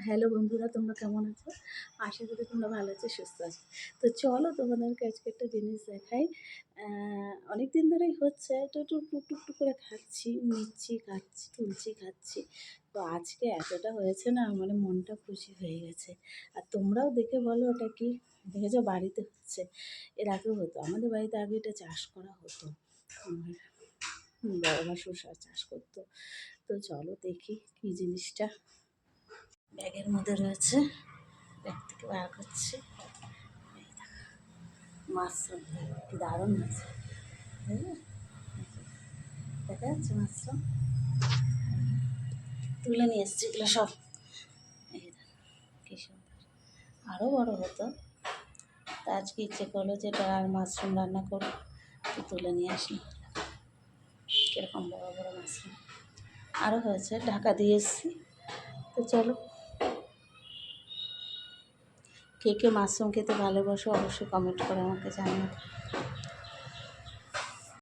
Hello বন্ধুরা, তোমরা কেমন আছো? আশা করি তোমরা ভালো আছো, সুস্থ আছো। তো চলো তোমাদেরকে আজকে একটা জিনিস দেখাই। অনেক দিন ধরেই হচ্ছে, একটু একটু টুকটুক করে খাচ্ছি, নিচ্ছি, খাচ্ছি, তুলছি, খাচ্ছি। তো আজকে এতটা হয়েছে না, মানে মনটা খুশি হয়ে গেছে। আর তোমরাও দেখে বলো ওটা কি। দেখেছো বাড়িতে হচ্ছে, এর আগেও হতো আমাদের বাড়িতে। আগে এটা চাষ করা হতো, আমার বড় মা শসা চাষ করতো। তো চলো দেখি কি জিনিসটা। ব্যাগের মধ্যে রয়েছে, ব্যাগ থেকে বার করছি। মাশরুম কি দারুণ হয়েছে, দেখা যাচ্ছে মাশরুম। তুলে নিয়ে এসছি এগুলো সব। এই কি সুন্দর, আরও বড় হতো। তা আজকে ইচ্ছে করলো যে আর মাশরুম রান্না করো, তো তুলে নিয়ে আসি। কীরকম বড় বড় মাশরুম আরও হয়েছে, ঢাকা দিয়ে এসছি। তো চলো, কে কে মাশরুম খেতে ভালোবাসো অবশ্যই কমেন্ট করে আমাকে জানিও।